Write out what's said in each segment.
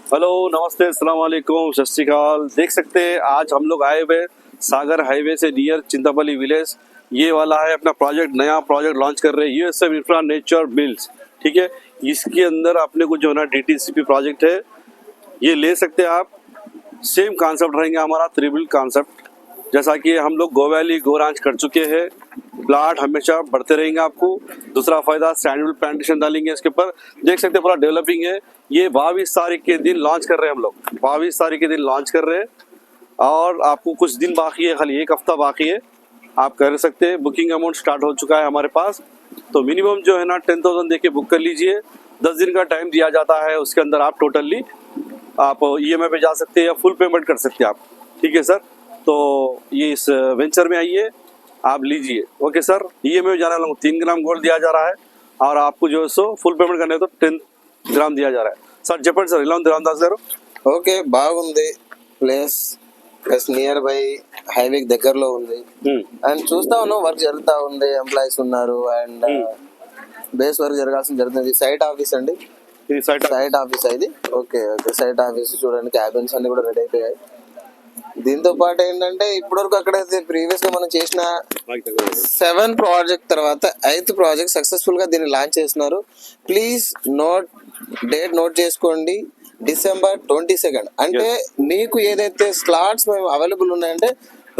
Hello, नमस्ते, अस्सलाम वालेकुम, सत श्री अकाल। देख सकते हैं आज हम लोग आए हुए सागर हाईवे से नियर चिंतापल्ली विलेज। ये वाला है अपना प्रोजेक्ट, नया प्रोजेक्ट लॉन्च कर रहे हैं यूएसएफ इंफ्रा नेचर बिल्ड्स। ठीक है, इसके अंदर अपने को जो है ना डीटीसीपी प्रोजेक्ट है ये ले सकते हैं आप। सेम कॉन्सेप्ट रहेंगे हमारा, त्रिबिल कॉन्सेप्ट। जैसा कि हम लोग गोवैली गोरांच कर चुके हैं, प्लाट हमेशा बढ़ते रहेंगे। आपको दूसरा फायदा सैंडल प्लांटेशन डालेंगे इसके ऊपर। देख सकते हैं पूरा डेवलपिंग है। ये 22 तारीख के दिन लॉन्च कर रहे हैं हम लोग, 22 तारीख के दिन लॉन्च कर रहे हैं। और आपको कुछ दिन बाकी है, खाली एक हफ्ता बाकी है, आप कर सकते हैं। बुकिंग अमाउंट स्टार्ट हो चुका है हमारे पास। तो मिनिमम जो है ना 10,000 दे के बुक कर लीजिए। 10 दिन का टाइम दिया जाता है, उसके अंदर आप टोटली आप ईएमआई पे जा सकते हैं या फुल पेमेंट कर सकते हैं आप। ठीक है सर, तो ये इस वेंचर में आइए, आप लीजिए। ओके सर, ईएमआई में जाने वाला 3 ग्राम गोल्ड दिया जा रहा है और आपको जो है सो फुल पेमेंट करने तो 10 గ్రామ్ दिया जा रहा है। సార్ చెప్పండి సార్, ఎలా ఉంది రామదాస్ గారు? ఓకే, బాగుంది place. Plus near by highway దగ్గరలో ఉంది అండ్ చూస్తా ఉన్నాం, వర్క్ జరుగుతా ఉంది, ఎంప్లాయీస్ ఉన్నారు అండ్ బేస్ వర్క్ జరగాల్సింది జరుగుతుంది. సైట్ ఆఫీస్ అండి, ఇది సైట్ ఆఫీస్ ఇది. ఓకే ఓకే, సైట్ ఆఫీస్ చూడండి, క్యాబిన్స్ అన్ని కూడా రెడీ అయిపోయాయి. దీంతో పాటు ఏంటంటే ఇప్పటివరకు అక్కడైతే ప్రీవియస్ గా మనం చేసిన 7 ప్రాజెక్ట్ తర్వాత 8th ప్రాజెక్ట్ సక్సెస్ఫుల్ గా దీన్ని లాంచ్ చేస్తున్నారు. ప్లీజ్ డేట్ నోట్ చేసుకోండి, December 22. అంటే మీకు ఏదైతే స్లాట్స్ మేము అవైలబుల్ ఉన్నాయంటే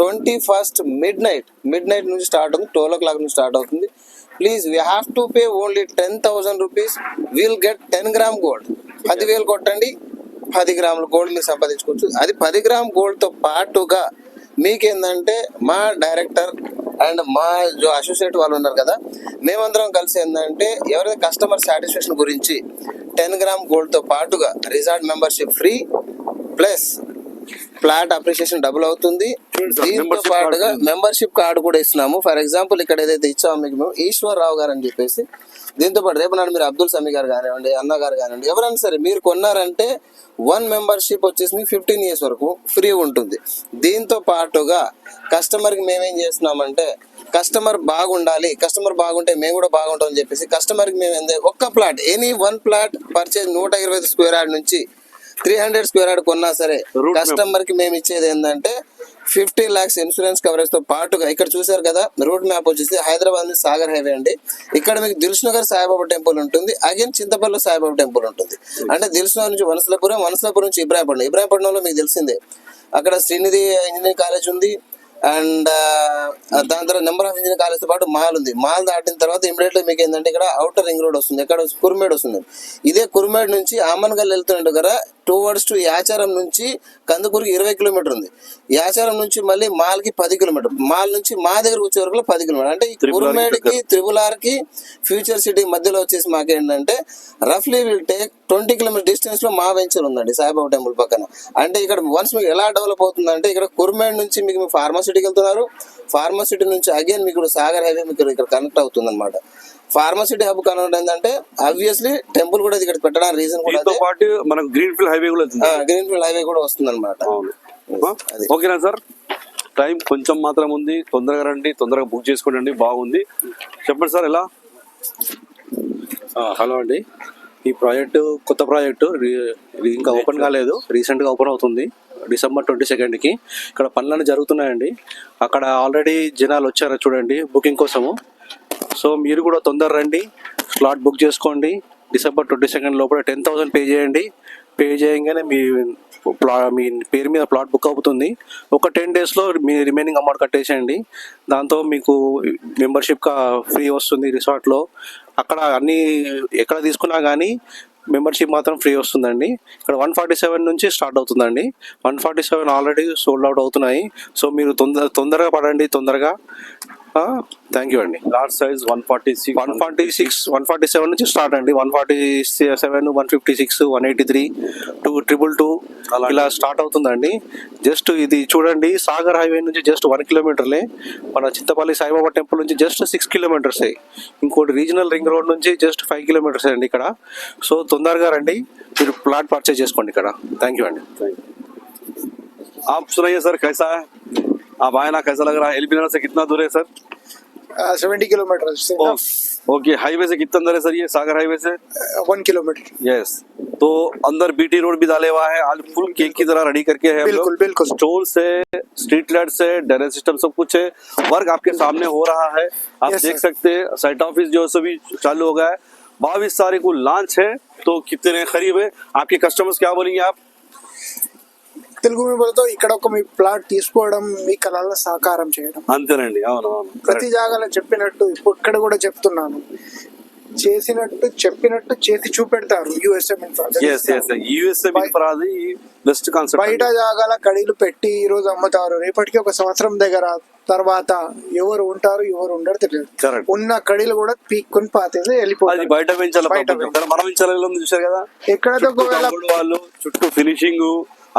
21st మిడ్ నైట్ నుంచి స్టార్ట్ అవుతుంది, 12 o'clock నుంచి స్టార్ట్ అవుతుంది. Please we have to pay only 10,000 rupees. Will get 10 gram gold. 10,000 కొట్టండి, 10 గ్రాముల గోల్డ్ మీరు సంపాదించుకోవచ్చు. అది 10 గ్రామ్ గోల్డ్ తో పాటుగా మీకేందంటే మా డైరెక్టర్ అండ్ మా జో అసోసియేట్ వాళ్ళు ఉన్నారు కదా, మేమందరం కలిసి ఏంటంటే ఎవరైతే కస్టమర్ సాటిస్ఫాక్షన్ గురించి 10 గ్రామ్ గోల్డ్ తో పాటుగా resort membership free plus flat appreciation double అవుతుంది. దీంతో పాటుగా మెంబర్షిప్ కార్డు కూడా ఇస్తున్నాము. ఫర్ ఎగ్జాంపుల్ ఇక్కడ ఏదైతే ఇచ్చామో మీకు మేము ఈశ్వరరావు గారు అని చెప్పేసి, దీంతో పాటు రేపు నాడు మీరు అబ్దుల్ సమీ గారు కానివ్వండి, అన్న గారు కానివ్వండి, ఎవరైనా సరే మీరు కొన్నారంటే 1 మెంబర్షిప్ వచ్చేసి మీకు 15 years వరకు ఫ్రీ ఉంటుంది. దీంతో పాటుగా కస్టమర్కి మేమేం చేస్తున్నామంటే, కస్టమర్ బాగుండాలి, కస్టమర్ బాగుంటే మేము కూడా బాగుంటాం అని చెప్పేసి కస్టమర్కి మేము ఒక్క plot, any 1 plot purchase 125 square yard నుంచి 300 స్క్వేర్ యార్డ్ కొన్నా సరే కస్టమర్ కి మేము ఇచ్చేది ఏంటంటే 50 lakhs ఇన్సూరెన్స్ కవరేజ్ తో పాటుగా, ఇక్కడ చూసారు కదా రూట్ మ్యాప్ వచ్చేసి హైదరాబాద్ నుంచి సాగర్ హైవే అండి. ఇక్కడ మీకు దిల్సుఖ్నగర్ సాయిబాబా టెంపుల్ ఉంటుంది, అగైన్ చింతపల్లి సాయిబాబా టెంపుల్ ఉంటుంది. అంటే దిల్సుఖ్నగర్ నుంచి వనసలపురం నుంచి ఇబ్రాహీంపట్నంలో మీకు తెలిసిందే, అక్కడ శ్రీనిధి ఇంజనీరింగ్ కాలేజ్ ఉంది అండ్ దాని తర్వాత నెంబర్ ఆఫ్ ఇంజనీరింగ్ కాలేజ్ తో పాటు మాల్ ఉంది. మాల్ దాటిన తర్వాత ఇమీడియట్లీ మీకు ఏంటంటే ఇక్కడ అవుటర్ రింగ్ రోడ్ వస్తుంది, ఎక్కడ కుర్మేడ్ వస్తుంది. ఇదే కుర్మేడ్ నుంచి ఆమన్గల్ వెళ్తున్నట్టు కదా టువర్డ్స్ టు యాచారం నుంచి కందుకూరుకి 20 కిలోమీటర్ ఉంది. యాచారం నుంచి మళ్ళీ మాల్ కి 10 కిలోమీటర్, మాల్ నుంచి మా దగ్గర వచ్చే వరకు 10 కిలోమీటర్. అంటే కుర్మేడ్ కి త్రిబుల్ కి ఫ్యూచర్ సిటీ మధ్యలో వచ్చేసి మాకేంటంటే రఫ్లీ విల్ టేక్ 20 కిలోమీటర్ డిస్టెన్స్ లో మా వెంచర్ ఉందండి సాయిబాబా టెంపుల్ పక్కన. అంటే ఇక్కడ వన్స్ మీకు ఎలా డెవలప్ అవుతుందంటే, ఇక్కడ కుర్మేడ్ నుంచి మీకు ఫార్మాసిటీకి వెళ్తున్నారు, ఫార్మాసిటీ నుంచి అగైన్ మీకు సాగర్ హైవే మీకు ఇక్కడ కనెక్ట్ అవుతుంది అనమాట. ఫార్మాసిటీ హబ్ కనెక్ట్ ఏంటంటే ఆబ్వియస్లీ టెంపుల్ కూడా ఇక్కడ పెట్టడానికి రీజన్ కూడా మనకు గ్రీన్ఫీల్డ్ హైవే కూడా వస్తుంది అనమాట. ఓకేనా సార్, టైం కొంచెం మాత్రం ఉంది, తొందరగా రండి, తొందరగా బుక్ చేసుకోండి, బాగుంది. చెప్పండి సార్ ఎలా? హలో అండి, ఈ ప్రాజెక్టు కొత్త ప్రాజెక్టు, ఇది ఇంకా ఓపెన్ కాలేదు, రీసెంట్గా ఓపెన్ అవుతుంది December 22కి. ఇక్కడ పనులన్నీ జరుగుతున్నాయండి. అక్కడ ఆల్రెడీ జనాలు వచ్చారు చూడండి బుకింగ్ కోసము. సో మీరు కూడా తొందర రండి, స్లాట్ బుక్ చేసుకోండి. December 22 లోపల 10,000 పే చేయండి. పే చేయగానే మీ పేరు మీద ప్లాట్ బుక్ అవుతుంది. ఒక 10 daysలో మీ రిమైనింగ్ అమౌంట్ కట్టేసేయండి. దాంతో మీకు మెంబర్షిప్ ఫ్రీ వస్తుంది రిసార్ట్లో. అక్కడ అన్నీ ఎక్కడ తీసుకున్నా కానీ మెంబర్షిప్ మాత్రం ఫ్రీ వస్తుందండి. ఇక్కడ 147 నుంచి స్టార్ట్ అవుతుందండి. 147 ఆల్రెడీ సోల్డ్ అవుట్ అవుతున్నాయి. సో మీరు తొందరగా పడండి, తొందరగా. థ్యాంక్ యూ అండి. లార్జ్ సైజ్ 147 నుంచి స్టార్ట్ అండి. 147, 156, 183, 222 ఇలా స్టార్ట్ అవుతుందండి. జస్ట్ ఇది చూడండి, సాగర్ హైవే నుంచి జస్ట్ 1 kilometerలే. మన చింతపల్లి సాయిబాబా టెంపుల్ నుంచి జస్ట్ 6 kilometers. ఇంకోటి రీజనల్ రింగ్ రోడ్ నుంచి జస్ట్ 5 kilometers అండి ఇక్కడ. సో తొందరగా రండి, మీరు ప్లాట్ పర్చేజ్ చేసుకోండి ఇక్కడ. థ్యాంక్ యూ అండి. आप सुनाइए सर, कैसा है? आप आए ना, कैसा लग रहा है? एलबी नगर से कितना दूर है सर? 70 kilometers. ओके, हाईवे से कितना अंदर है सर ये, सागर हाईवे से? 1 kilometer. यस, तो अंदर बीटी रोड भी डाले हुआ है, आज फुल केक की तरह रेडी करके है। बिल्कुल, बिल्कुल। स्टोन से, स्ट्रीट लाइट से, ड्रेनेज सिस्टम सब कुछ है, वर्क आपके सामने हो रहा है। आप Yes, देख sir. सकते हैं साइट ऑफिस जो सभी चालू हो गया है। 22 तारीख को लॉन्च है, तो कितने करीब है आपके कस्टमर्स, क्या बोलेंगे आप? తెలుగు మీతో ఇక్కడ ఒక మీ ప్లాట్ తీసుకోవడం మీ కళల సాకారం చేయడం అంతేనండి, అవును అవును, ప్రతి జాగాలో చెప్పినట్టు ఇప్పుడు ఇక్కడ కూడా చెప్తున్నాను, చేసినట్టు చెప్పినట్టు చేసి చూపెడతారు యుఎస్ఎం ఎస్ ఎస్, యుఎస్ఏ అది బెస్ట్ కాన్సెప్ట్. బయట జాగాల కడీలు పెట్టి ఈ రోజు అమ్ముతారు, రేపటికి ఒక సంవత్సరం దగ్గర తర్వాత ఎవరు ఉంటారు ఎవరు ఉండరు తెలియదు. Correct. ఉన్న కడీలు కూడా పీక్కొని పాతేసి అది వెళ్ళిపోతారు. బయట పెంచాలి, బయట మనం పెంచాలి, చూసారు కదా ఎక్కడైతే చుట్టూ ఒకవేళ కాంపౌండ్ వాళ్ళు, చుట్టూ ఫినిషింగ్,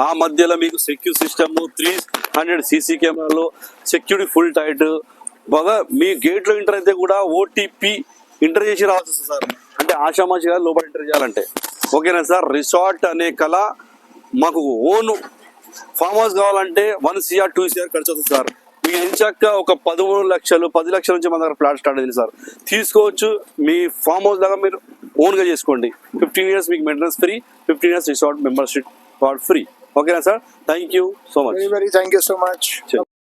ఆ మధ్యలో మీకు సెక్యూర్ సిస్టమ్, 300 సీసీ కెమెరాలు, సెక్యూరిటీ ఫుల్ టైట్. బాగా మీ గేట్ లో ఎంటర్ అయితే కూడా ఓటీపీ ఎంటర్ చేసి రావచ్చు సార్, అంటే ఆషామాషిగా లోపల ఎంటర్ చేయాలంటే. ఓకేనా సార్? రిసార్ట్ అనే కళ మాకు ఓన్ ఫామ్ హౌస్ కావాలంటే 1 CR 2 CR ఖర్చు అవుతుంది సార్. మీకు ఎంచాక ఒక 13 లక్షలు 10 లక్షల నుంచి మన దగ్గర ఫ్లాట్ స్టార్ట్ అయింది సార్. తీసుకోవచ్చు, మీ ఫామ్ హౌస్ లాగా మీరు ఓన్ గా చేసుకోండి. 15 years మీకు maintenance free, 15 years resort membership free. ఓకేనా sir? Thank you so much. Very thank you so much.